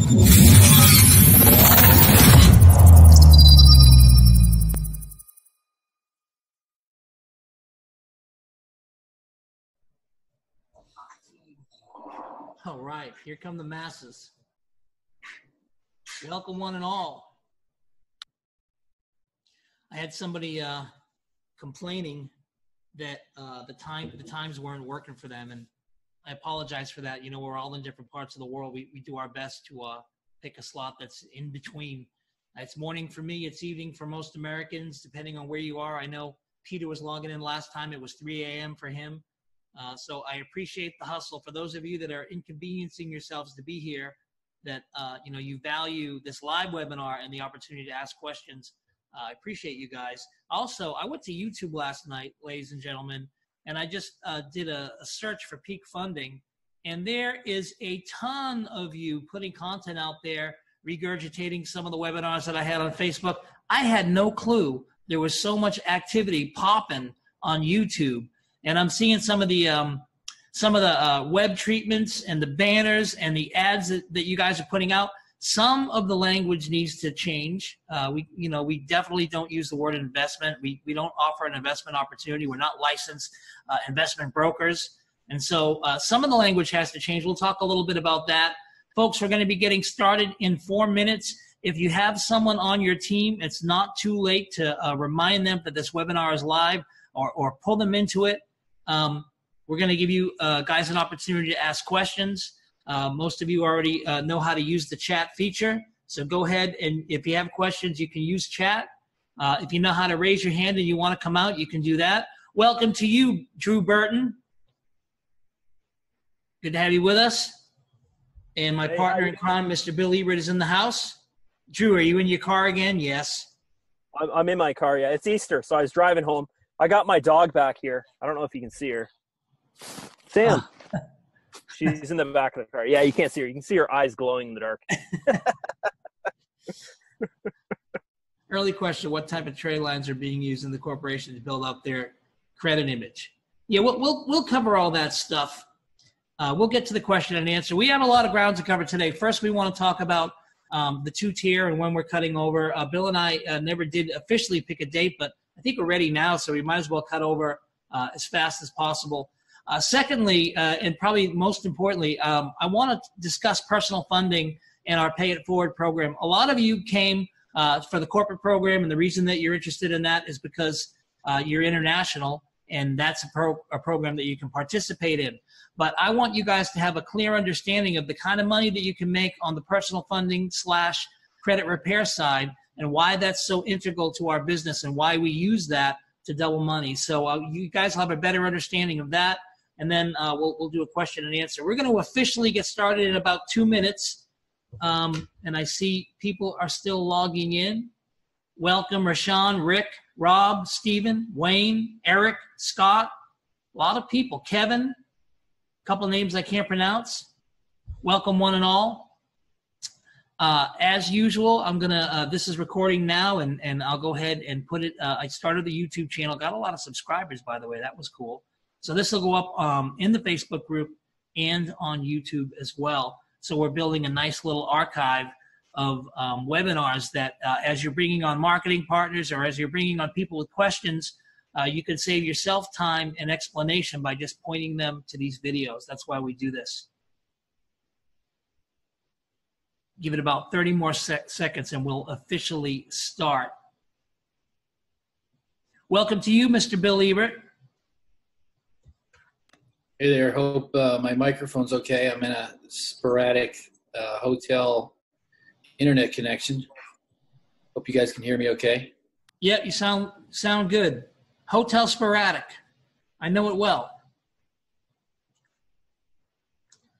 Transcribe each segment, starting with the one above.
All right, here come the masses. Welcome one and all. I had somebody complaining that the times weren't working for them, and I apologize for that. You know, we're all in different parts of the world. We do our best to pick a slot that's in between. It's morning for me. It's evening for most Americans, depending on where you are. I know Peter was logging in last time. It was 3 a.m. for him. So I appreciate the hustle. For those of you that are inconveniencing yourselves to be here, that you know, you value this live webinar and the opportunity to ask questions. I appreciate you guys. Also, I went to YouTube last night, ladies and gentlemen, and I just did a search for peak funding, and there is a ton of you putting content out there, regurgitating some of the webinars that I had on Facebook. I had no clue there was so much activity popping on YouTube. And I'm seeing some of the web treatments and the banners and the ads that you guys are putting out. Some of the language needs to change. We definitely don't use the word investment. We don't offer an investment opportunity. We're not licensed investment brokers. And so some of the language has to change. We'll talk a little bit about that. Folks, we're going to be getting started in 4 minutes. If you have someone on your team, it's not too late to remind them that this webinar is live or pull them into it. We're going to give you guys an opportunity to ask questions. Most of you already know how to use the chat feature. So go ahead, and if you have questions, you can use chat. If you know how to raise your hand and you want to come out, you can do that. Welcome to you, Drew Burton. Good to have you with us. And my partner in crime, Mr. Bill Ebert, is in the house. Drew, are you in your car again? Yes. I'm in my car, yeah. It's Easter, so I was driving home. I got my dog back here. I don't know if you can see her. Sam. She's in the back of the car. Yeah, you can't see her. You can see her eyes glowing in the dark. Early question, what type of trade lines are being used in the corporation to build up their credit image? Yeah, we'll cover all that stuff. We'll get to the question and answer. We have a lot of ground to cover today. First, we want to talk about the two-tier and when we're cutting over. Bill and I never did officially pick a date, but I think we're ready now, so we might as well cut over as fast as possible. Secondly, and probably most importantly, I want to discuss personal funding and our Pay It Forward program. A lot of you came for the corporate program, and the reason that you're interested in that is because you're international, and that's a program that you can participate in. But I want you guys to have a clear understanding of the kind of money that you can make on the personal funding / credit repair side, and why that's so integral to our business and why we use that to double money. So you guys will have a better understanding of that, and then we'll do a question and answer. We're going to officially get started in about 2 minutes, and I see people are still logging in. Welcome, Rashawn, Rick, Rob, Stephen, Wayne, Eric, Scott, a lot of people. Kevin, a couple names I can't pronounce. Welcome one and all. As usual, I'm gonna, this is recording now, and I'll go ahead and put it, I started the YouTube channel, got a lot of subscribers, by the way, that was cool. So this will go up in the Facebook group and on YouTube as well. So we're building a nice little archive of webinars that as you're bringing on marketing partners or as you're bringing on people with questions, you can save yourself time and explanation by just pointing them to these videos. That's why we do this. Give it about 30 more seconds and we'll officially start. Welcome to you, Mr. Bill Ebert. Hey there, hope my microphone's okay. I'm in a sporadic hotel internet connection. Hope you guys can hear me okay. Yeah, you sound good. Hotel sporadic. I know it well.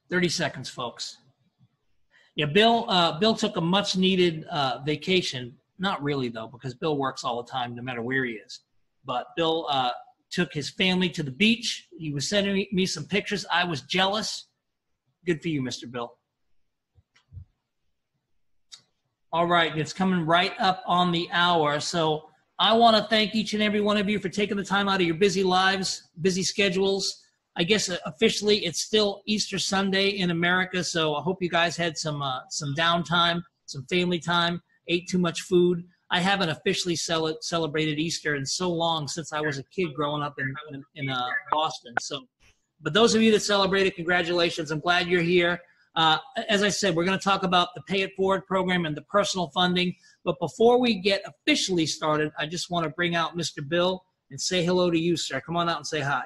30 seconds, folks. Yeah, Bill took a much needed vacation. Not really though, because Bill works all the time, no matter where he is. But Bill took his family to the beach. He was sending me some pictures. I was jealous. Good for you, Mr. Bill. All right, it's coming right up on the hour. So I want to thank each and every one of you for taking the time out of your busy lives, busy schedules, I guess officially it's still Easter Sunday in America, so I hope you guys had some downtime, some family time, ate too much food. I haven't officially celebrated Easter in so long, since I was a kid growing up in Boston. So, but those of you that celebrated, congratulations. I'm glad you're here. As I said, we're going to talk about the Pay It Forward program and the personal funding. But before we get officially started, I just want to bring out Mr. Bill and say hello to you, sir. Come on out and say hi.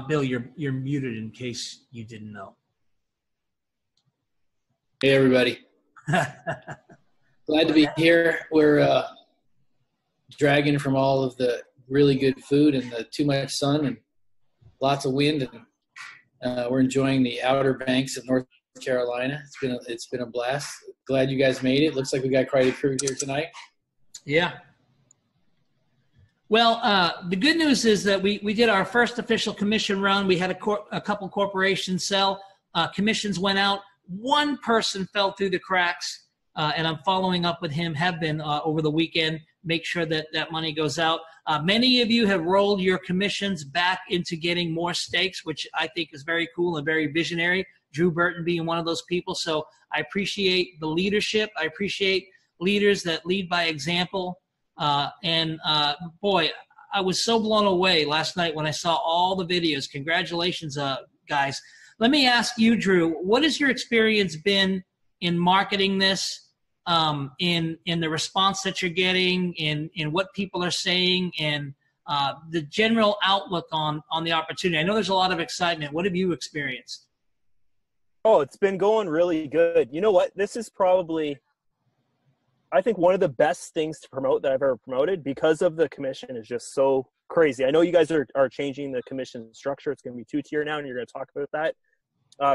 Bill, you're muted in case you didn't know. Hey, everybody. Glad to be here. We're dragging from all of the really good food and the too much sun and lots of wind, and we're enjoying the Outer Banks of North Carolina. It's been a blast. Glad you guys made it. Looks like we got quite a crew here tonight. Yeah. Well, the good news is that we did our first official commission run. We had a couple corporations sell. Commissions went out. One person fell through the cracks, and I'm following up with him, have been over the weekend, make sure that that money goes out. Many of you have rolled your commissions back into getting more stakes, which I think is very cool and very visionary. Drew Burton being one of those people. So I appreciate the leadership. I appreciate leaders that lead by example. Boy, I was so blown away last night when I saw all the videos. Congratulations, guys. Let me ask you, Drew, what has your experience been in marketing this, in the response that you're getting, in what people are saying, and the general outlook on the opportunity? I know there's a lot of excitement. What have you experienced? Oh, it's been going really good. You know what? This is probably, I think, one of the best things to promote that I've ever promoted, because of the commission is just so crazy. I know you guys are changing the commission structure. It's going to be 2-tier now, and you're going to talk about that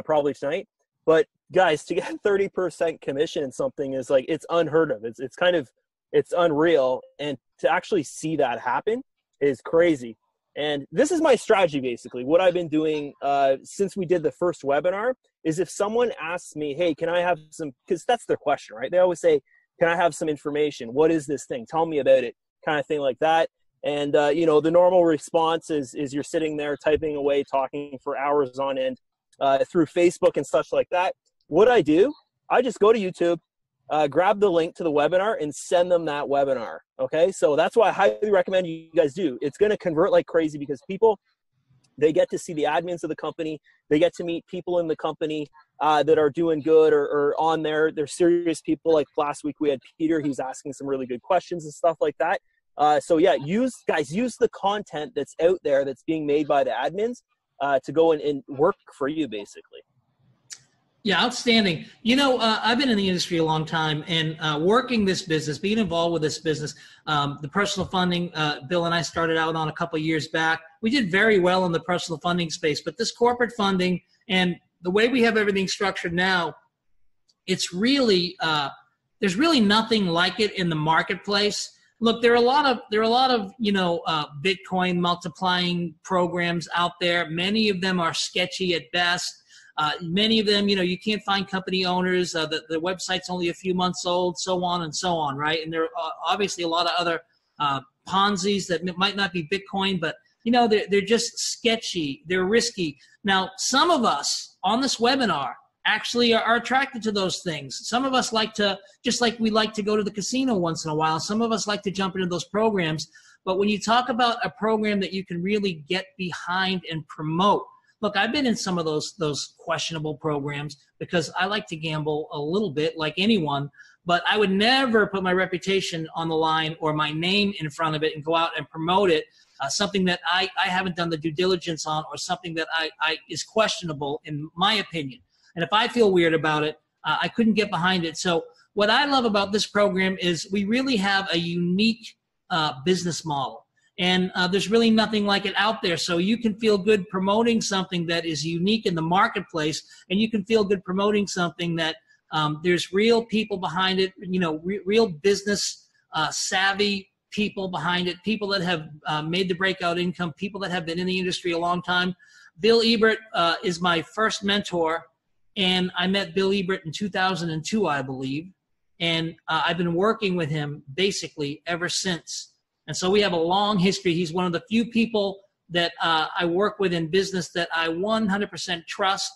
probably tonight. But guys, to get 30% commission in something is like, it's unheard of. It's unreal. And to actually see that happen is crazy. And this is my strategy, basically. What I've been doing since we did the first webinar is, if someone asks me, hey, can I have some, because that's their question, right? They always say, can I have some information? What is this thing? Tell me about it, kind of thing like that. And, the normal response is you're sitting there typing away, talking for hours on end through Facebook and such like that. What I do, I just go to YouTube, grab the link to the webinar, and send them that webinar. Okay, so that's why I highly recommend you guys do. It's going to convert like crazy, because people, they get to see the admins of the company. They get to meet people in the company that are doing good or on there. They're serious people. Like last week we had Peter. He was asking some really good questions and stuff like that. So yeah, use the content that's out there that's being made by the admins to go and work for you, basically. Yeah, outstanding. I've been in the industry a long time, and working this business, being involved with this business, the personal funding, Bill and I started out on a couple of years back. We did very well in the personal funding space, but this corporate funding and the way we have everything structured now, it's really there's really nothing like it in the marketplace. Look, there are a lot of Bitcoin multiplying programs out there. Many of them are sketchy at best. Many of them, you can't find company owners. The website's only a few months old, so on and so on, right? And there are obviously a lot of other Ponzi's that might not be Bitcoin, but they're just sketchy. They're risky. Now, some of us on this webinar actually are attracted to those things. Some of us like to, just like we like to go to the casino once in a while, some of us like to jump into those programs. But when you talk about a program that you can really get behind and promote, look, I've been in some of those questionable programs because I like to gamble a little bit like anyone, but I would never put my reputation on the line or my name in front of it and go out and promote it, something that I haven't done the due diligence on, or something that I is questionable in my opinion. And if I feel weird about it, I couldn't get behind it. So what I love about this program is we really have a unique business model. And there's really nothing like it out there. So you can feel good promoting something that is unique in the marketplace, and you can feel good promoting something that there's real people behind it, real business savvy people behind it, people that have made the breakout income, people that have been in the industry a long time. Bill Ebert is my first mentor, and I met Bill Ebert in 2002, I believe. And I've been working with him basically ever since. And so we have a long history. He's one of the few people that I work with in business that I 100% trust.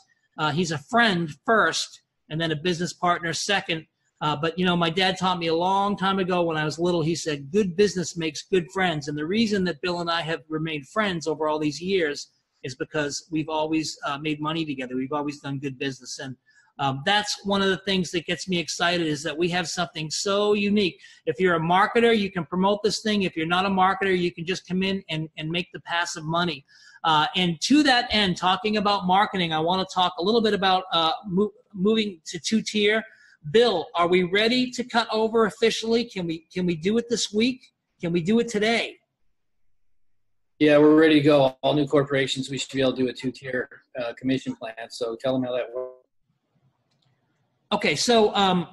He's a friend first, and then a business partner second. But, you know, my dad taught me a long time ago when I was little, he said, good business makes good friends. And the reason that Bill and I have remained friends over all these years is because we've always made money together. We've always done good business. And that's one of the things that gets me excited, is that we have something so unique. If you're a marketer, you can promote this thing. If you're not a marketer, you can just come in and make the passive money. And to that end, talking about marketing, I want to talk a little bit about moving to two-tier. Bill, are we ready to cut over officially? Can we do it this week? Can we do it today? Yeah, we're ready to go. All new corporations, we should be able to do a two-tier commission plan. So tell them how that works. Okay, so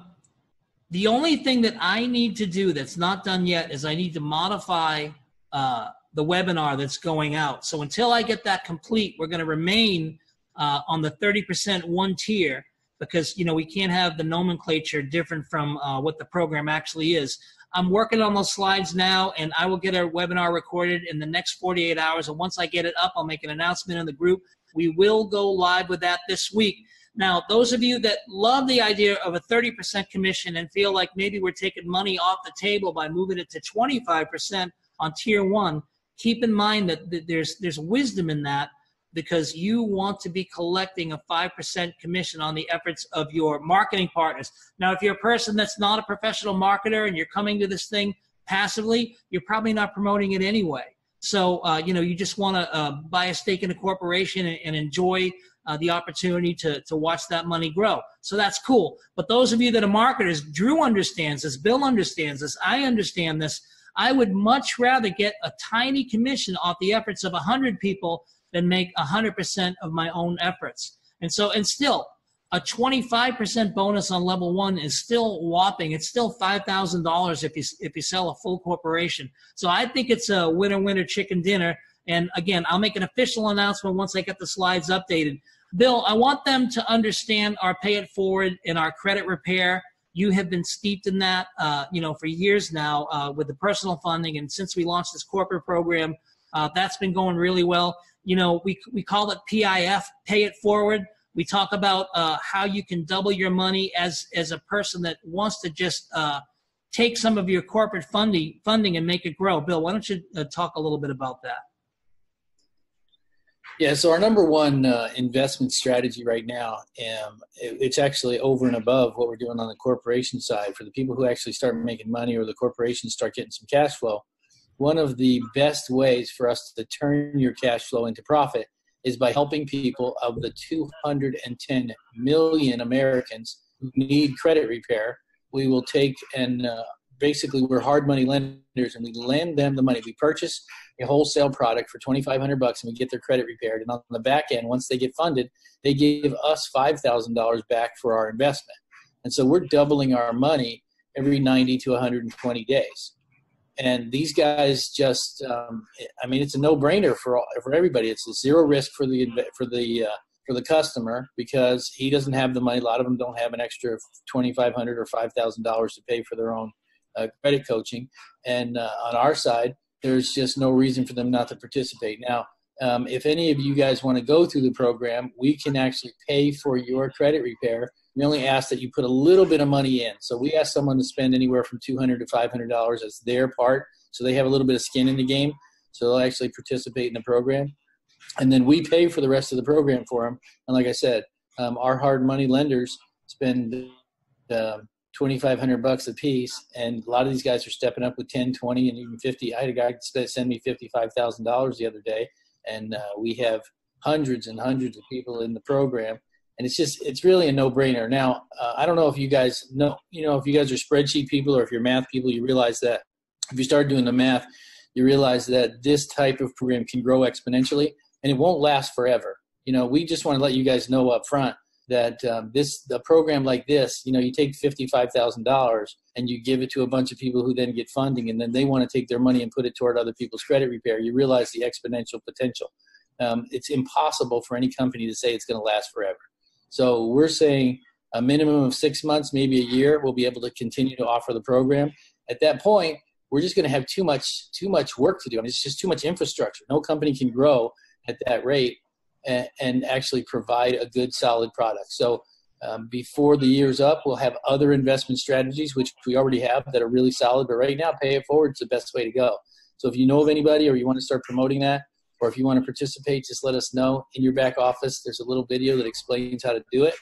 the only thing that I need to do that's not done yet is I need to modify the webinar that's going out. So until I get that complete, we're going to remain on the 30% one tier, because, you know, we can't have the nomenclature different from what the program actually is. I'm working on those slides now, and I will get our webinar recorded in the next 48 hours. And once I get it up, I'll make an announcement in the group. We will go live with that this week. Now, those of you that love the idea of a 30% commission and feel like maybe we're taking money off the table by moving it to 25% on tier one, keep in mind that there's wisdom in that, because you want to be collecting a 5% commission on the efforts of your marketing partners. Now, if you're a person that's not a professional marketer and you're coming to this thing passively, you're probably not promoting it anyway. So, you know, you just want to buy a stake in a corporation and enjoy the opportunity to watch that money grow. So that's cool. But those of you that are marketers, Drew understands this, Bill understands this, I understand this. I would much rather get a tiny commission off the efforts of 100 people than make 100% of my own efforts. And so, and still, a 25% bonus on level one is still whopping. It's still $5,000 if you sell a full corporation. So I think it's a winner-winner chicken dinner. And again, I'll make an official announcement once I get the slides updated. Bill, I want them to understand our pay it forward and our credit repair. You have been steeped in that, you know, for years now with the personal funding. And since we launched this corporate program, that's been going really well. You know, we call it PIF, pay it forward. We talk about how you can double your money as a person that wants to just take some of your corporate funding and make it grow. Bill, why don't you talk a little bit about that? Yeah, so our number one investment strategy right now, it's actually over and above what we're doing on the corporation side. For the people who actually start making money, or the corporations start getting some cash flow, one of the best ways for us to turn your cash flow into profit is by helping people. Of the 210 million Americans who need credit repair, we will take and basically we're hard money lenders, and we lend them the money. We purchase a wholesale product for $2,500 and we get their credit repaired. And on the back end, once they get funded, they give us $5,000 back for our investment. And so we're doubling our money every 90 to 120 days. And these guys just, I mean, it's a no-brainer for everybody. It's a zero risk for the customer, because he doesn't have the money. A lot of them don't have an extra $2,500 or $5,000 to pay for their own credit coaching. And on our side, there's just no reason for them not to participate. Now, if any of you guys want to go through the program, we can actually pay for your credit repair. We only ask that you put a little bit of money in. So we ask someone to spend anywhere from $200 to $500 as their part, so they have a little bit of skin in the game, so they'll actually participate in the program. And then we pay for the rest of the program for them. And like I said, our hard money lenders spend $2,500 a piece, and a lot of these guys are stepping up with 10, 20, and even 50. I had a guy send me $55,000 the other day, and we have hundreds and hundreds of people in the program. And it's really a no-brainer. Now, I don't know if you guys know, if you guys are spreadsheet people or if you're math people, you realize that if you start doing the math, you realize that this type of program can grow exponentially, and it won't last forever. We just want to let you guys know up front that a program like this, you take $55,000 and you give it to a bunch of people who then get funding, and then they want to take their money and put it toward other people's credit repair. You realize the exponential potential. It's impossible for any company to say it's going to last forever. So we're saying a minimum of 6 months, maybe a year, we'll be able to continue to offer the program. At that point, we're just going to have too much work to do. I mean, it's just too much infrastructure. No company can grow at that rate and actually provide a good, solid product. So before the year's up, we'll have other investment strategies, which we already have, that are really solid. But right now, pay it forward is the best way to go. So if you know of anybody or you want to start promoting that, or if you want to participate, just let us know. In your back office, there's a little video that explains how to do it.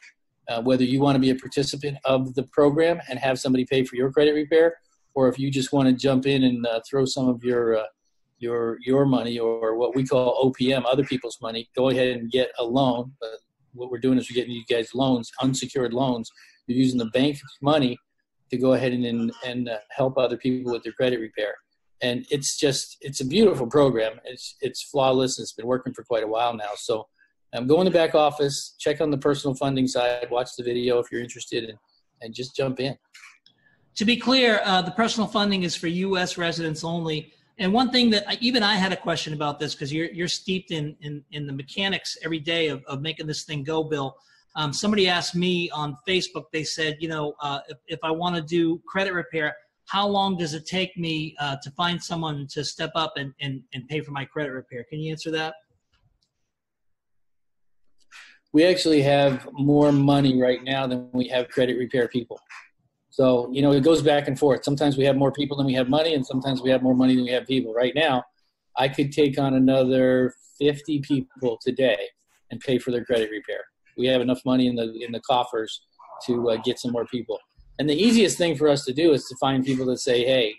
Whether you want to be a participant of the program and have somebody pay for your credit repair, or if you just want to jump in and throw some of your money, or what we call OPM, other people's money, go ahead and get a loan. What we're doing is we're getting you guys loans, unsecured loans. You're using the bank money to go ahead and help other people with their credit repair. And it's a beautiful program. It's flawless. It's been working for quite a while now. So go in the back office, check on the personal funding side, watch the video if you're interested, and just jump in. To be clear, the personal funding is for U.S. residents only. And one thing that I had a question about this, because you're steeped in the mechanics every day of making this thing go, Bill. Somebody asked me on Facebook, they said, if I want to do credit repair, how long does it take me to find someone to step up and pay for my credit repair? Can you answer that? We actually have more money right now than we have credit repair people. So, it goes back and forth. Sometimes we have more people than we have money, and sometimes we have more money than we have people. Right now, I could take on another 50 people today and pay for their credit repair. We have enough money in the coffers to get some more people. And the easiest thing for us to do is to find people that say, hey,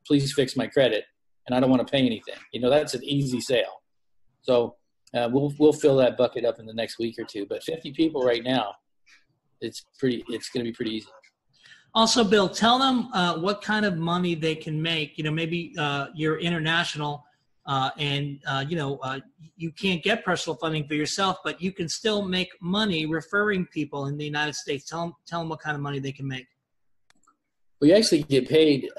please fix my credit, and I don't want to pay anything. That's an easy sale. So we'll fill that bucket up in the next week or two. But 50 people right now, it's going to be pretty easy. Also, Bill, tell them what kind of money they can make. Maybe you're international and you can't get personal funding for yourself, but you can still make money referring people in the United States. Tell them what kind of money they can make. We actually get paid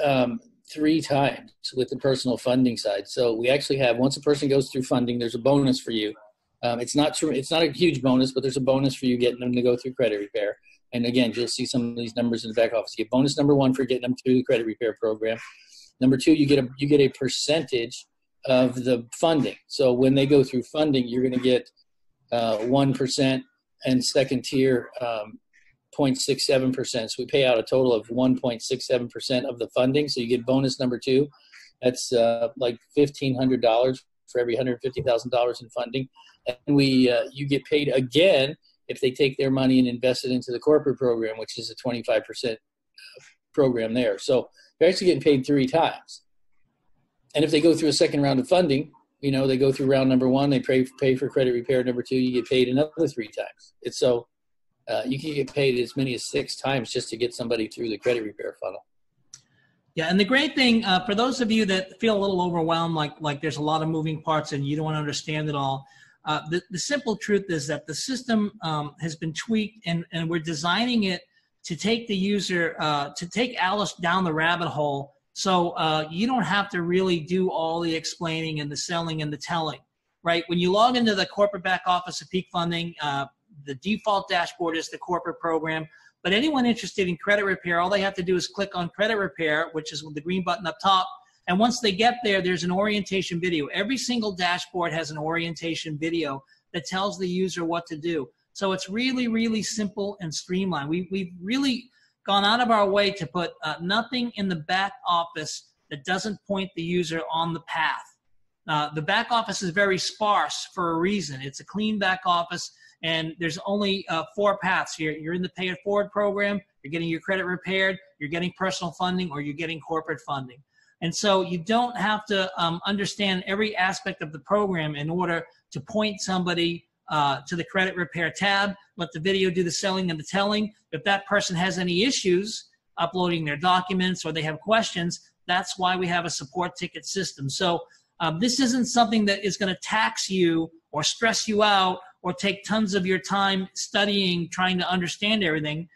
3 times with the personal funding side. So we actually have, once a person goes through funding, there's a bonus for you. It's not a huge bonus, but there's a bonus for you getting them to go through credit repair. And again, you'll see some of these numbers in the back office. You get bonus number 1 for getting them through the credit repair program. Number 2, you get a percentage of the funding. So when they go through funding, you're going to get 1%, and second tier 0.67%. So we pay out a total of 1.67% of the funding. So you get bonus number 2. That's like $1,500 for every $150,000 in funding. And you get paid again if they take their money and invest it into the corporate program, which is a 25% program there. So they're actually getting paid 3 times. And if they go through a second round of funding, they go through round number 1, they pay for credit repair number 2, you get paid another 3 times. It's so you can get paid as many as 6 times just to get somebody through the credit repair funnel. Yeah, and the great thing, for those of you that feel a little overwhelmed, like there's a lot of moving parts and you don't understand it all, the simple truth is that the system has been tweaked, and we're designing it to take the user, to take Alice down the rabbit hole, so you don't have to really do all the explaining and the selling and the telling, right? When you log into the corporate back office of Peak Funding, the default dashboard is the corporate program. But anyone interested in credit repair, all they have to do is click on credit repair, which is the green button up top. And once they get there, there's an orientation video. Every single dashboard has an orientation video that tells the user what to do. So it's really, really simple and streamlined. We've really gone out of our way to put nothing in the back office that doesn't point the user on the path. The back office is very sparse for a reason. It's a clean back office. And there's only 4 paths here. You're in the Pay It Forward program, you're getting your credit repaired, you're getting personal funding, or you're getting corporate funding. And so you don't have to understand every aspect of the program in order to point somebody to the credit repair tab, let the video do the selling and the telling. If that person has any issues uploading their documents or they have questions, that's why we have a support ticket system. So this isn't something that is going to tax you or stress you out or take tons of your time studying, trying to understand everything.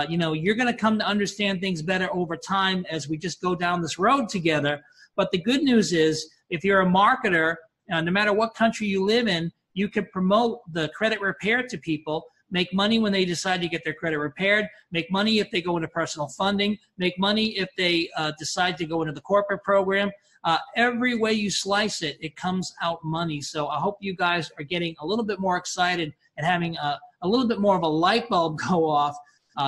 You're going to come to understand things better over time as we just go down this road together. But the good news is, if you're a marketer, no matter what country you live in, you can promote the credit repair to people. make money when they decide to get their credit repaired, make money if they go into personal funding, make money if they decide to go into the corporate program. Every way you slice it, it comes out money. So I hope you guys are getting a little bit more excited and having a little bit more of a light bulb go off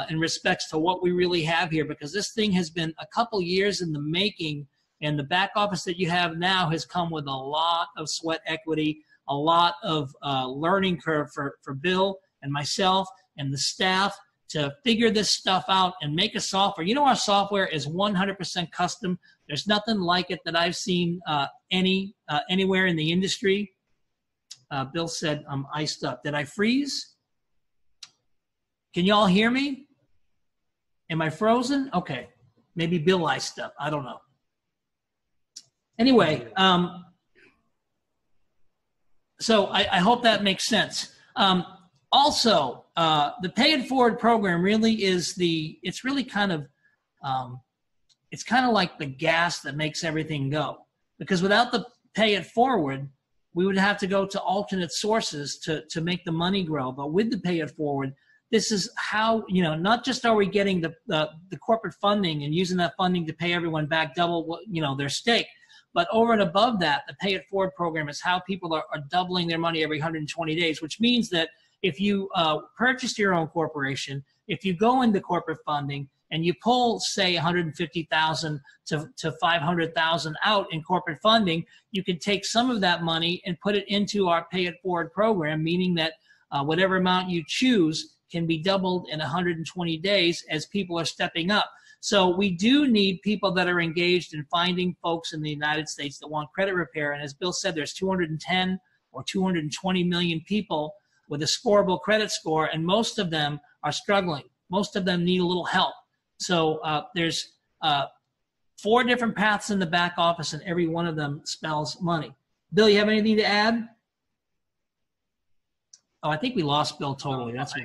in respects to what we really have here, because this thing has been a couple years in the making, and the back office that you have now has come with a lot of sweat equity, a lot of learning curve for Bill and myself and the staff to figure this stuff out and make a software. You know, our software is 100% custom. There's nothing like it that I've seen anywhere in the industry. Bill said I'm iced up. Did I freeze? Can you all hear me? Am I frozen? Okay. Maybe Bill iced up. I don't know. Anyway, so I hope that makes sense. Also, the Pay It Forward program really is it's really kind of, it's kind of like the gas that makes everything go. Because without the Pay It Forward, we would have to go to alternate sources to make the money grow. But with the Pay It Forward, this is how, you know, not just are we getting the corporate funding and using that funding to pay everyone back double, you know, their stake, but over and above that, the Pay It Forward program is how people are doubling their money every 120 days, which means that if you purchase your own corporation, if you go into corporate funding and you pull, say, 150,000 to 500,000 out in corporate funding, you can take some of that money and put it into our Pay It Forward program, meaning that whatever amount you choose can be doubled in 120 days as people are stepping up. So we do need people that are engaged in finding folks in the United States that want credit repair. And as Bill said, there's 210 or 220 million people with a scoreable credit score, and most of them are struggling. Most of them need a little help. So there's 4 different paths in the back office, and every one of them spells money. Bill, you have anything to add? Oh, I think we lost Bill totally. That's what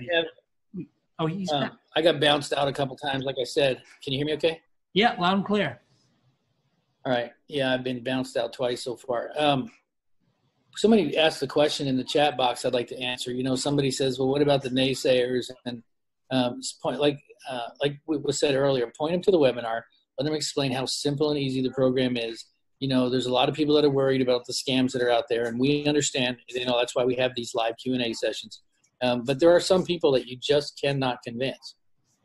he's back. I got bounced out a couple times, like I said. Can you hear me okay? Yeah, loud and clear. All right. Yeah, I've been bounced out twice so far. Somebody asked the question in the chat box I'd like to answer. You know, somebody says, well, what about the naysayers? And like was said earlier, point them to the webinar. Let them explain how simple and easy the program is. You know, there's a lot of people that are worried about the scams that are out there, and we understand. You know, that's why we have these live Q&A sessions. But there are some people that you just cannot convince.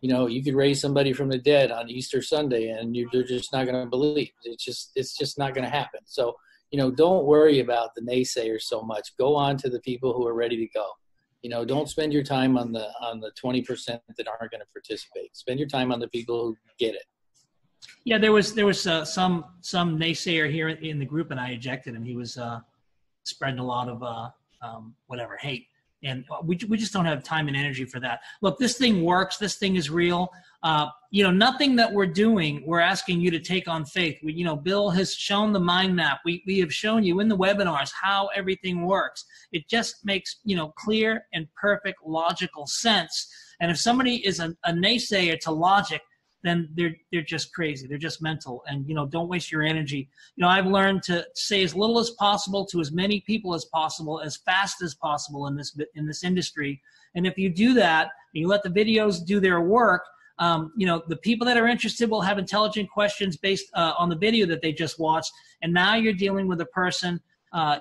You know, you could raise somebody from the dead on Easter Sunday, and they're just not going to believe. It's just not going to happen. So, you know, don't worry about the naysayers so much. Go on to the people who are ready to go. You know, don't spend your time on the 20% that aren't going to participate. Spend your time on the people who get it. Yeah, there was some naysayer here in the group, and I ejected him. He was spreading a lot of hate, and we just don't have time and energy for that. Look, this thing works. This thing is real. You know, nothing that we're doing, we're asking you to take on faith. You know, Bill has shown the mind map. We have shown you in the webinars how everything works. It just makes, you know, clear and perfect logical sense. And if somebody is a naysayer to logic, then they're just crazy. They're just mental. And, you know, don't waste your energy. You know, I've learned to say as little as possible to as many people as possible, as fast as possible in this industry. And if you do that, and you let the videos do their work, you know, the people that are interested will have intelligent questions based on the video that they just watched. And now you're dealing with a person,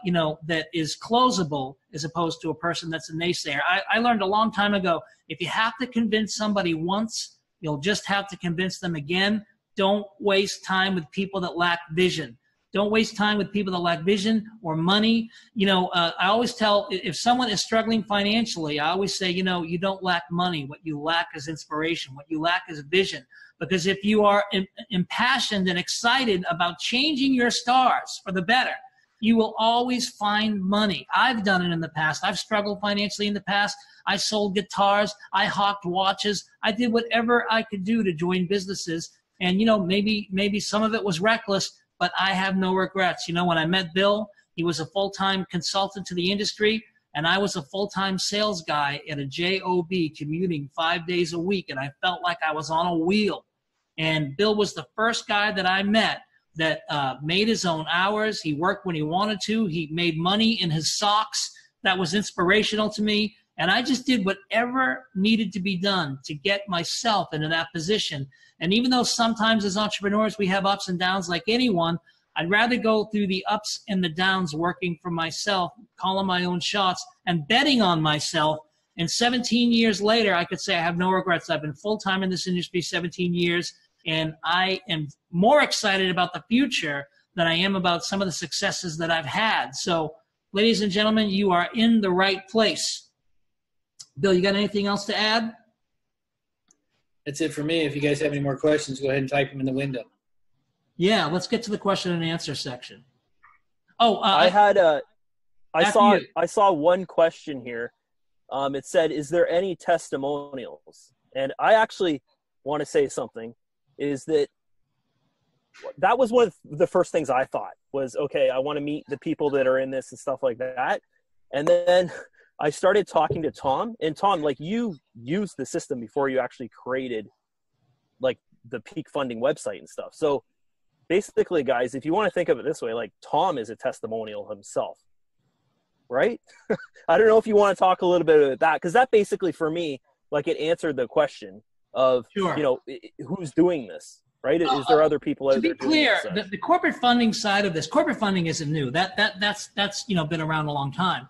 you know, that is closable as opposed to a person that's a naysayer. I learned a long time ago, if you have to convince somebody once, you'll just have to convince them again. Don't waste time with people that lack vision. Don't waste time with people that lack vision or money. You know, I always tell, if someone is struggling financially, I always say, you know, you don't lack money. What you lack is inspiration. What you lack is vision. Because if you are impassioned and excited about changing your stars for the better, you will always find money. I've done it in the past. I've struggled financially in the past. I sold guitars. I hawked watches. I did whatever I could do to join businesses. And, you know, maybe some of it was reckless, but I have no regrets. You know, when I met Bill, he was a full-time consultant to the industry, and I was a full-time sales guy at a job commuting 5 days a week, and I felt like I was on a wheel. And Bill was the first guy that I met that made his own hours. He worked when he wanted to. He made money in his socks. That was inspirational to me. And I just did whatever needed to be done to get myself into that position. And even though sometimes as entrepreneurs we have ups and downs like anyone, I'd rather go through the ups and the downs working for myself, calling my own shots, and betting on myself. And 17 years later, I could say I have no regrets. I've been full-time in this industry 17 years, and I am more excited about the future than I am about some of the successes that I've had. So, ladies and gentlemen, you are in the right place. Bill, you got anything else to add? That's it for me. If you guys have any more questions, go ahead and type them in the window. Yeah, let's get to the question and answer section. Oh, I saw one question here. It said, "Is there any testimonials?" And I actually want to say something. Is that was one of the first things I thought was, okay, I want to meet the people that are in this and stuff like that. And then I started talking to Tom, and Tom, like, you used the system before you actually created like the peak funding website and stuff. So basically, guys, if you want to think of it this way, like, Tom is a testimonial himself, right? I don't know if you want to talk a little bit about that, because that basically, for me, like, it answered the question of, sure, you know, who's doing this, right? Is there other people out there? To be clear, the corporate funding side of this, corporate funding isn't new. That's been around a long time.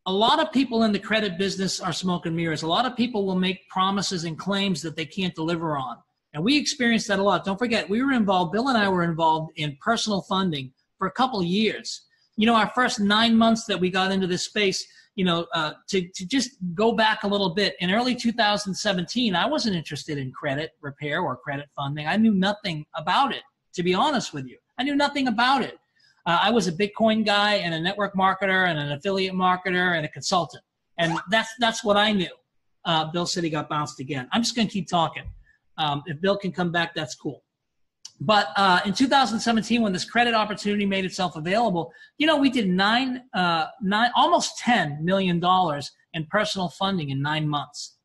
A lot of people in the credit business are smoke and mirrors. A lot of people will make promises and claims that they can't deliver on. And we experienced that a lot. Don't forget, Bill and I were involved in personal funding for a couple of years. Our first 9 months that we got into this space, to just go back a little bit, in early 2017, I wasn't interested in credit repair or credit funding. I knew nothing about it, to be honest with you. I knew nothing about it. I was a Bitcoin guy and a network marketer and an affiliate marketer and a consultant. And that's what I knew. Bill said he got bounced again. I'm just going to keep talking. If Bill can come back, that's cool. But in 2017, when this credit opportunity made itself available, we did almost $10 million in personal funding in 9 months.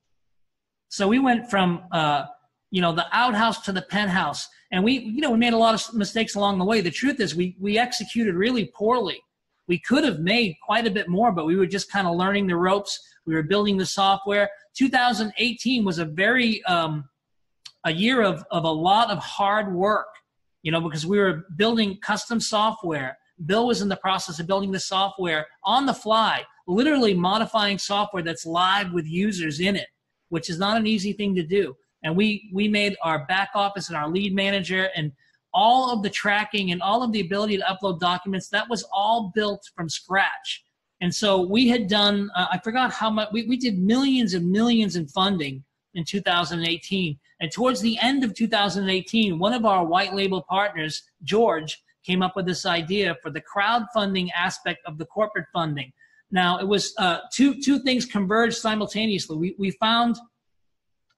So we went from the outhouse to the penthouse, and we made a lot of mistakes along the way. The truth is, we executed really poorly. We could have made quite a bit more, but we were just kind of learning the ropes. We were building the software. 2018 was a very a year of a lot of hard work, because we were building custom software. Bill was in the process of building the software on the fly, literally modifying software that's live with users in it, which is not an easy thing to do. And we made our back office and our lead manager and all of the tracking and all of the ability to upload documents, that was all built from scratch. And so we had done, I forgot how much, we did millions and millions in funding in 2018. And towards the end of 2018, one of our white label partners, George, came up with this idea for the crowdfunding aspect of the corporate funding. Now, it was two things converged simultaneously. We found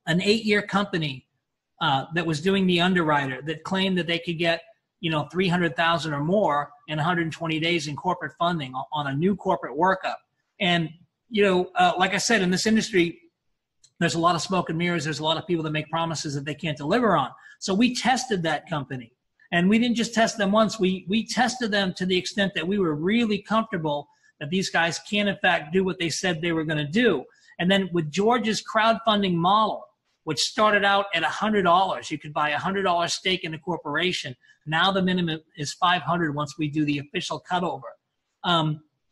an 8-year company that was doing the underwriter that claimed that they could get, $300,000 or more in 120 days in corporate funding on a new corporate workup. And, like I said, in this industry, there's a lot of smoke and mirrors. There's a lot of people that make promises that they can't deliver on. So we tested that company. And we didn't just test them once. We tested them to the extent that we were really comfortable that these guys can, in fact, do what they said they were going to do. And then with George's crowdfunding model, which started out at $100, you could buy a $100 stake in a corporation. Now the minimum is $500 once we do the official cutover.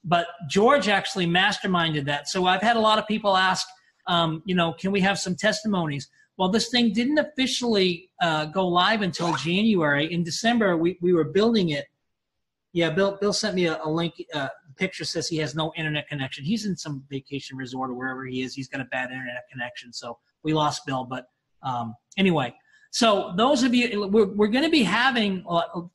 But George actually masterminded that. So I've had a lot of people ask, can we have some testimonies? Well, this thing didn't officially go live until January. In December, we were building it. Yeah, Bill sent me a link. The picture says he has no internet connection. He's in some vacation resort or wherever he is. He's got a bad internet connection, so we lost Bill. But anyway, so those of you, we're going to be having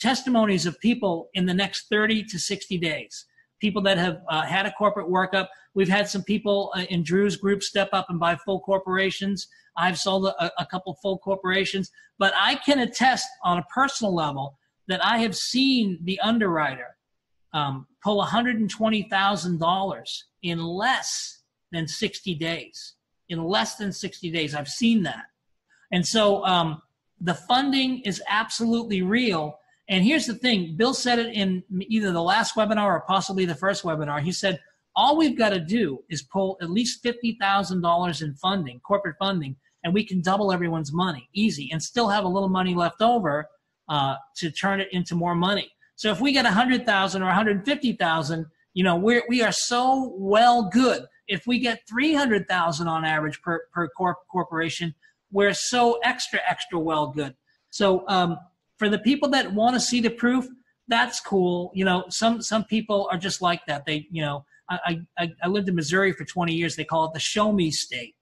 testimonies of people in the next 30 to 60 days. People that have had a corporate workup. We've had some people in Drew's group step up and buy full corporations. I've sold a couple full corporations. But I can attest on a personal level that I have seen the underwriter pull $120,000 in less than 60 days. In less than 60 days, I've seen that. And so the funding is absolutely real. And here's the thing, Bill said it in either the last webinar or possibly the first webinar. He said, All we've got to do is pull at least $50,000 in funding, corporate funding, and we can double everyone's money, easy, and still have a little money left over to turn it into more money. So if we get 100,000 or 150,000, you know, we are so well good. If we get 300,000 on average per corporation, we're so extra well good. So for the people that want to see the proof, that's cool. You know, some people are just like that. They, you know, I lived in Missouri for 20 years. They call it the show me state.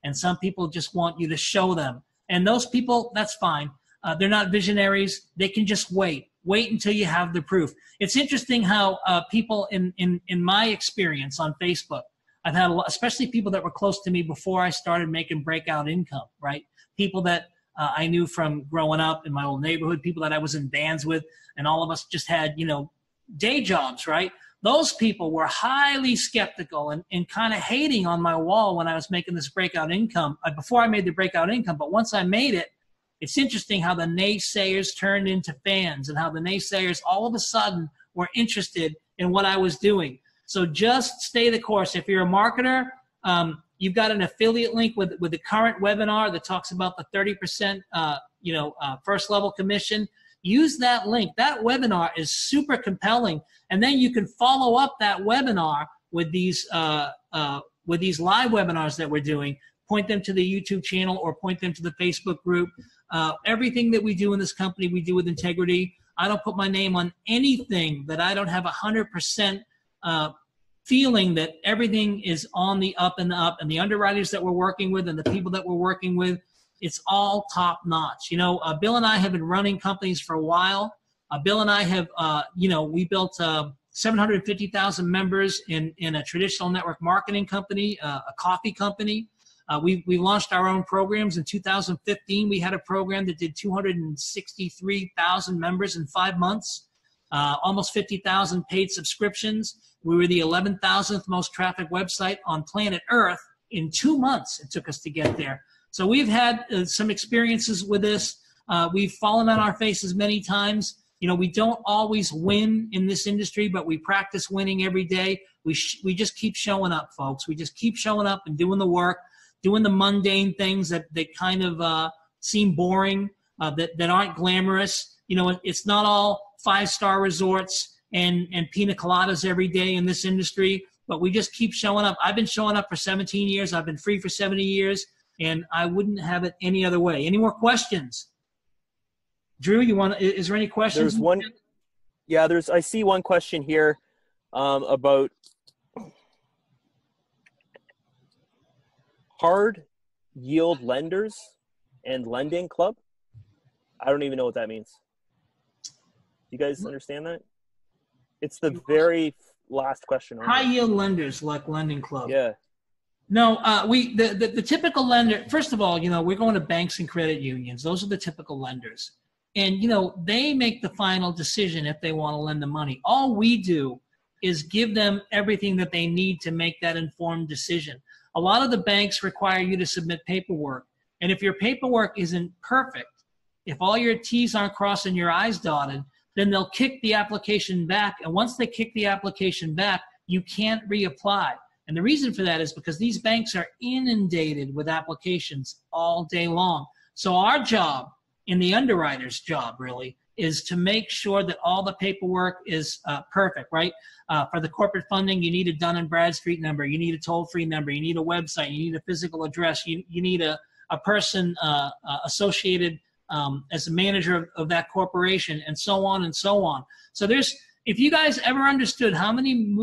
And some people just want you to show them. And those people, that's fine. They're not visionaries. They can just wait until you have the proof. It's interesting how people in my experience on Facebook, I've had a lot, especially people that were close to me before I started making breakout income, right? People that I knew from growing up in my old neighborhood, people that I was in bands with, and all of us just had, you know, day jobs, right? Those people were highly skeptical and kind of hating on my wall when I was making this breakout income, before I made the breakout income. But once I made it, it's interesting how the naysayers turned into fans and how the naysayers all of a sudden were interested in what I was doing. So just stay the course. If you're a marketer, you've got an affiliate link with the current webinar that talks about the 30% first level commission. Use that link. That webinar is super compelling, and then you can follow up that webinar with these live webinars that we're doing. Point them to the YouTube channel or point them to the Facebook group. Everything that we do in this company, we do with integrity. I don't put my name on anything that I don't have 100% feeling that everything is on the up and up, and the underwriters that we're working with and the people that we're working with, it's all top notch. You know, Bill and I have been running companies for a while. Bill and I have, we built 750,000 members in a traditional network marketing company, a coffee company. We launched our own programs in 2015. We had a program that did 263,000 members in 5 months, almost 50,000 paid subscriptions. We were the 11,000th most trafficked website on planet Earth in 2 months. It took us to get there. So we've had some experiences with this. We've fallen on our faces many times. You know, we don't always win in this industry, but we practice winning every day. We just keep showing up, folks. We just keep showing up and doing the work, doing the mundane things that kind of seem boring, that aren't glamorous. You know, it's not all 5-star resorts and pina coladas every day in this industry, but we just keep showing up. I've been showing up for 17 years. I've been free for 70 years, and I wouldn't have it any other way. Any more questions? Drew, is there any questions? There's one. Yeah, I see one question here about hard yield lenders and lending club. I don't even know what that means. You guys understand that? It's the very last question. High yield lenders like lending club. Yeah. No, the typical lender, first of all, you know, we're going to banks and credit unions. Those are the typical lenders. And, you know, they make the final decision if they want to lend the money. All we do is give them everything that they need to make that informed decision. A lot of the banks require you to submit paperwork. And if your paperwork isn't perfect, if all your T's aren't crossed and your I's dotted, then they'll kick the application back. And once they kick the application back, you can't reapply. And the reason for that is because these banks are inundated with applications all day long. So our job, and the underwriter's job really, is to make sure that all the paperwork is perfect, right? For the corporate funding, you need a Dun & Bradstreet number, you need a toll-free number, you need a website, you need a physical address, you need a person associated as a manager of that corporation, and so on and so on. So if you guys ever understood how many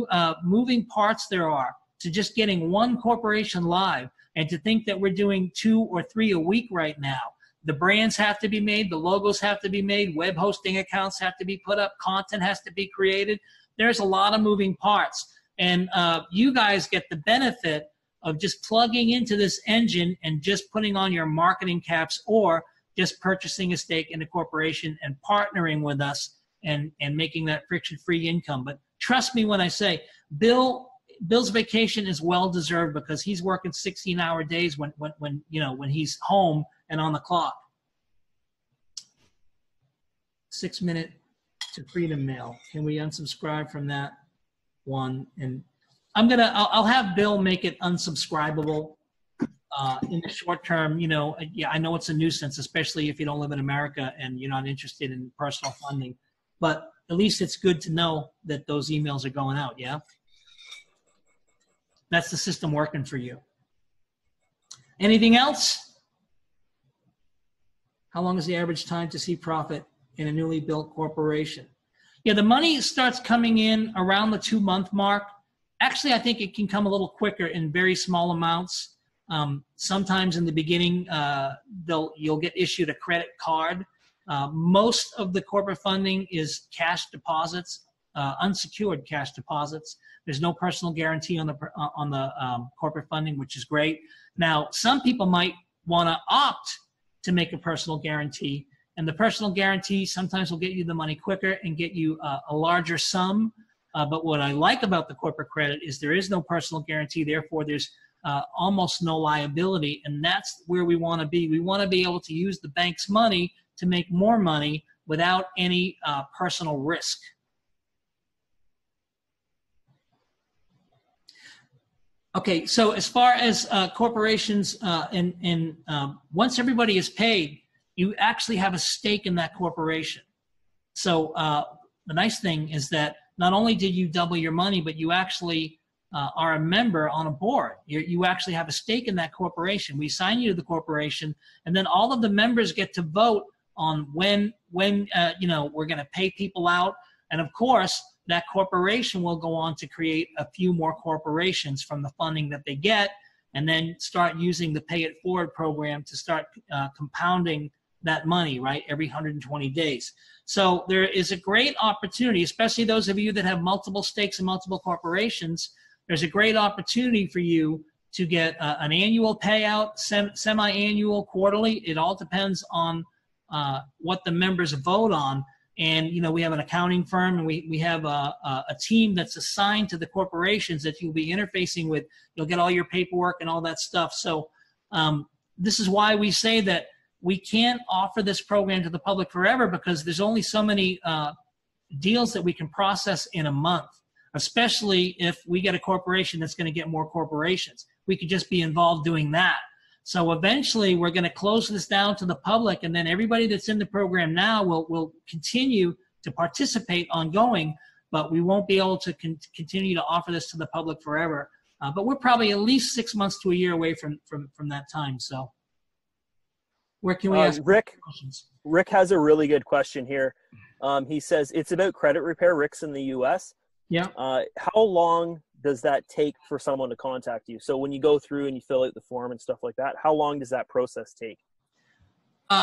moving parts there are to just getting one corporation live, and to think that we're doing 2 or 3 a week right now, the brands have to be made, the logos have to be made, web hosting accounts have to be put up, content has to be created. There's a lot of moving parts. And you guys get the benefit of just plugging into this engine and just putting on your marketing caps, or just purchasing a stake in the corporation and partnering with us and making that friction-free income. But trust me when I say, Bill's vacation is well-deserved, because he's working 16-hour days when he's home and on the clock. 6 minute to freedom mail. Can we unsubscribe from that one? And I'll have Bill make it unsubscribable in the short term. You know, yeah, I know it's a nuisance, especially if you don't live in America and you're not interested in personal funding, but at least it's good to know that those emails are going out. Yeah. That's the system working for you. Anything else? How long is the average time to see profit in a newly built corporation? Yeah, the money starts coming in around the 2-month mark. Actually, I think it can come a little quicker in very small amounts. Sometimes in the beginning, you'll get issued a credit card. Most of the corporate funding is cash deposits, unsecured cash deposits. There's no personal guarantee on the corporate funding, which is great. Now, some people might want to opt to make a personal guarantee, and the personal guarantee sometimes will get you the money quicker and get you a larger sum. But what I like about the corporate credit is there is no personal guarantee, therefore there's almost no liability, and that's where we want to be. We want to be able to use the bank's money to make more money without any personal risk. Okay, so as far as corporations once everybody is paid, you actually have a stake in that corporation. So the nice thing is that not only did you double your money, but you actually are a member on a board. You actually have a stake in that corporation. We assign you to the corporation, and then all of the members get to vote on when you know, we're going to pay people out. And of course, that corporation will go on to create a few more corporations from the funding that they get, and then start using the Pay It Forward program to start compounding that money, right, every 120 days. So there is a great opportunity, especially those of you that have multiple stakes in multiple corporations. There's a great opportunity for you to get an annual payout, semi-annual, quarterly. It all depends on what the members vote on. And, you know, we have an accounting firm, and we have a team that's assigned to the corporations that you'll be interfacing with. You'll get all your paperwork and all that stuff. So this is why we say that we can't offer this program to the public forever, because there's only so many deals that we can process in a month, especially if we get a corporation that's going to get more corporations. We could just be involved doing that. So eventually we're going to close this down to the public, and then everybody that's in the program now will continue to participate ongoing, but we won't be able to continue to offer this to the public forever. But we're probably at least 6 months to a year away from that time. So where can we ask questions? Rick has a really good question here. He says it's about credit repair. Rick's in the U.S. Yeah. How long does that take for someone to contact you? So when you go through and you fill out the form and stuff like that, how long does that process take?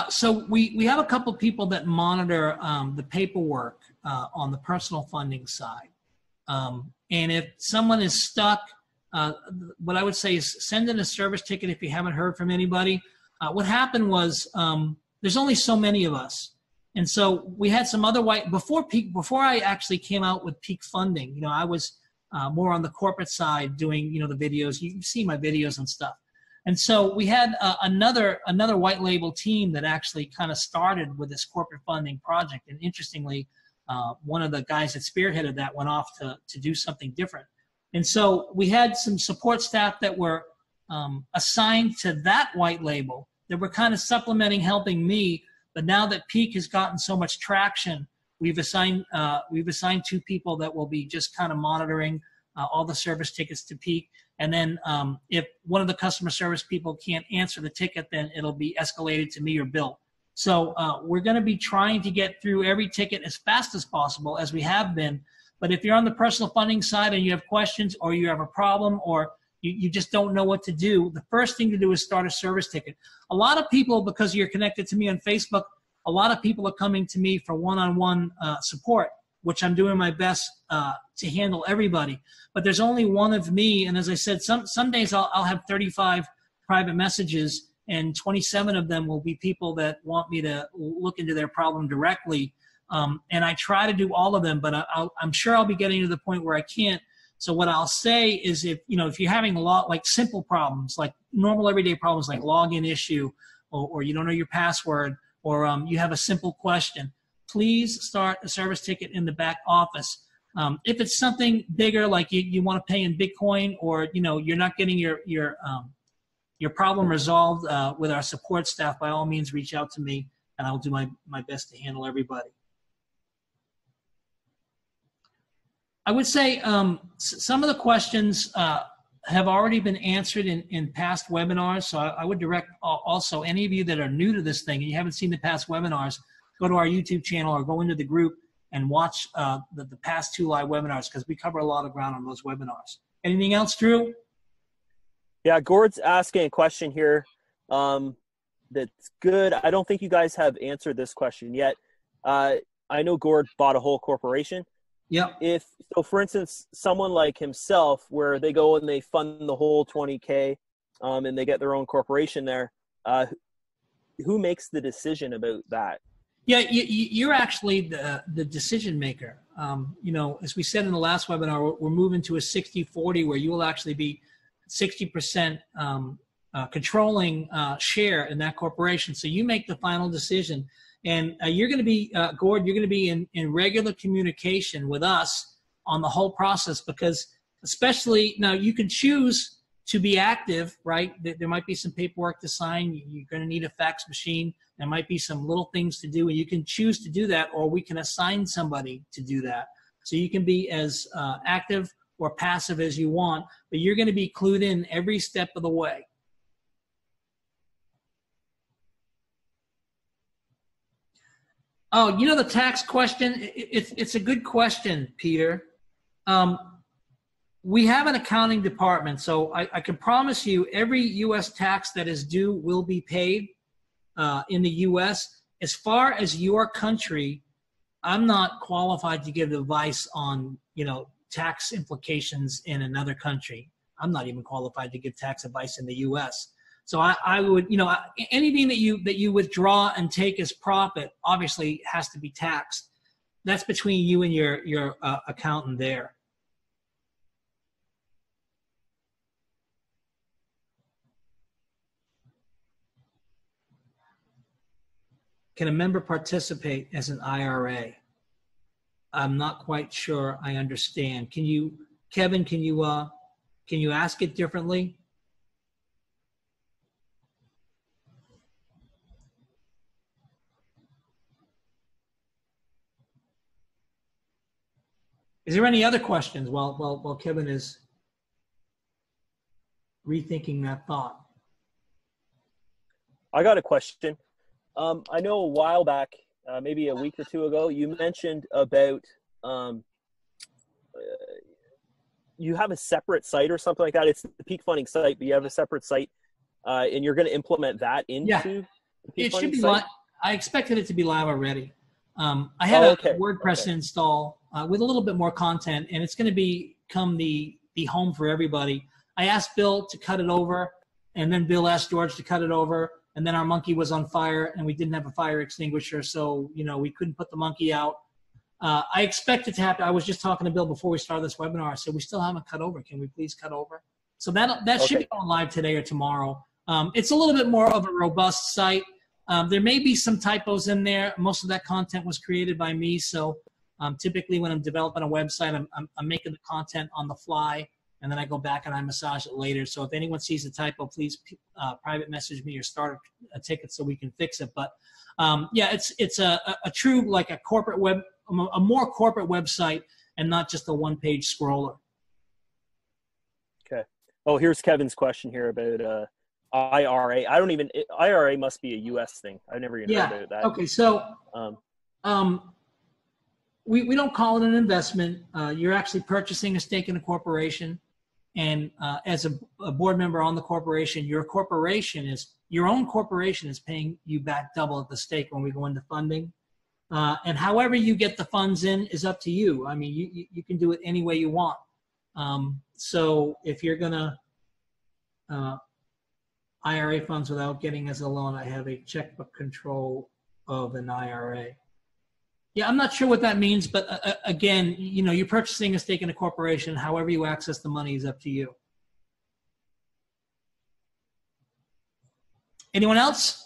So we have a couple people that monitor the paperwork on the personal funding side. And if someone is stuck, what I would say is send in a service ticket if you haven't heard from anybody. What happened was there's only so many of us. And so we had some other before I actually came out with Peak Funding, you know, I was more on the corporate side doing, you know, the videos. You see my videos and stuff. And so we had another white label team that actually kind of started with this corporate funding project. And interestingly, one of the guys that spearheaded that went off to do something different. And so we had some support staff that were assigned to that white label that were kind of supplementing, helping me. But now that Peak has gotten so much traction, we've assigned 2 people that will be just kind of monitoring all the service tickets to Peak. And then if one of the customer service people can't answer the ticket, then it'll be escalated to me or Bill. So we're going to be trying to get through every ticket as fast as possible, as we have been. But if you're on the personal funding side and you have questions, or you have a problem, or you just don't know what to do, the first thing to do is start a service ticket. A lot of people, because you're connected to me on Facebook, a lot of people are coming to me for one-on-one support, which I'm doing my best to handle everybody. But there's only one of me, and as I said, some days I'll have 35 private messages, and 27 of them will be people that want me to look into their problem directly. And I try to do all of them, but I'm sure I'll be getting to the point where I can't. So what I'll say is, if you're having a lot like simple problems, like normal everyday problems, like login issue, or you don't know your password, or you have a simple question, please start a service ticket in the back office. If it's something bigger, like you want to pay in Bitcoin, or you're not getting your problem resolved with our support staff, by all means reach out to me, and I'll do my best to handle everybody. I would say some of the questions have already been answered in past webinars. So I would direct also any of you that are new to this thing and you haven't seen the past webinars, go to our YouTube channel or go into the group and watch the past 2 live webinars, because we cover a lot of ground on those webinars. Anything else, Drew? Yeah, Gord's asking a question here that's good. I don't think you guys have answered this question yet. I know Gord bought a whole corporation. Yep. So for instance, someone like himself, where they go and they fund the whole 20K and they get their own corporation there, who makes the decision about that? Yeah, you're actually the decision maker. As we said in the last webinar, we're moving to a 60-40 where you will actually be 60% controlling share in that corporation. So you make the final decision. And you're going to be, Gord, you're going to be in regular communication with us on the whole process, because especially now you can choose to be active, right? There might be some paperwork to sign. You're going to need a fax machine. There might be some little things to do, and you can choose to do that, or we can assign somebody to do that. So you can be as active or passive as you want, but you're going to be clued in every step of the way. Oh, the tax question, it's a good question, Peter. We have an accounting department, so I can promise you every U.S. tax that is due will be paid in the U.S. As far as your country, I'm not qualified to give advice on, tax implications in another country. I'm not even qualified to give tax advice in the U.S. So I would, anything that you withdraw and take as profit obviously has to be taxed. That's between you and your accountant there. Can a member participate as an IRA? I'm not quite sure I understand. Kevin, can you ask it differently? Is there any other questions while Kevin is rethinking that thought? I got a question. I know a while back, maybe a week or 2 ago, you mentioned about you have a separate site or something like that. It's the peak funding site, but you have a separate site, and you're going to implement that into the peak it should be site? I expected it to be live already. I had a WordPress install with a little bit more content, and it's going to become the home for everybody. I asked Bill to cut it over, and then Bill asked George to cut it over, and then our monkey was on fire, and we didn't have a fire extinguisher, so we couldn't put the monkey out. I expect it to happen. I was just talking to Bill before we started this webinar. I said, we still haven't cut over. Can we please cut over? So that should be going live today or tomorrow. It's a little bit more of a robust site. There may be some typos in there. Most of that content was created by me. So typically when I'm developing a website, I'm making the content on the fly, and then I go back and I massage it later. So if anyone sees a typo, please private message me or start a ticket so we can fix it. But yeah, it's a true, like a corporate a more corporate website, and not just a one-page scroller. Okay. Oh, here's Kevin's question here about IRA. IRA must be a U.S. thing. I've never even heard about that. Okay, so we don't call it an investment. You're actually purchasing a stake in a corporation, and as a board member on the corporation, your own corporation is paying you back double at the stake when we go into funding. And however you get the funds in is up to you. I mean, you can do it any way you want. So if you're gonna IRA funds without getting as a loan, I have a checkbook control of an IRA. Yeah, I'm not sure what that means, but again, you're purchasing a stake in a corporation. However you access the money is up to you. Anyone else?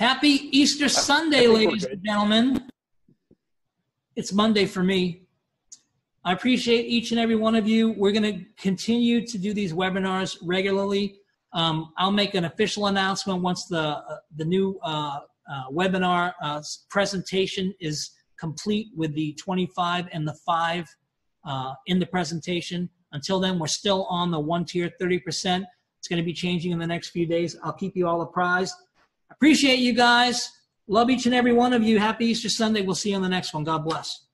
Happy Easter Sunday, ladies and gentlemen. It's Monday for me. I appreciate each and every one of you. We're going to continue to do these webinars regularly. I'll make an official announcement once the new webinar presentation is complete with the 25 and the 5 in the presentation. Until then, we're still on the 1-tier 30%. It's going to be changing in the next few days. I'll keep you all apprised. Appreciate you guys. Love each and every one of you. Happy Easter Sunday. We'll see you on the next one. God bless.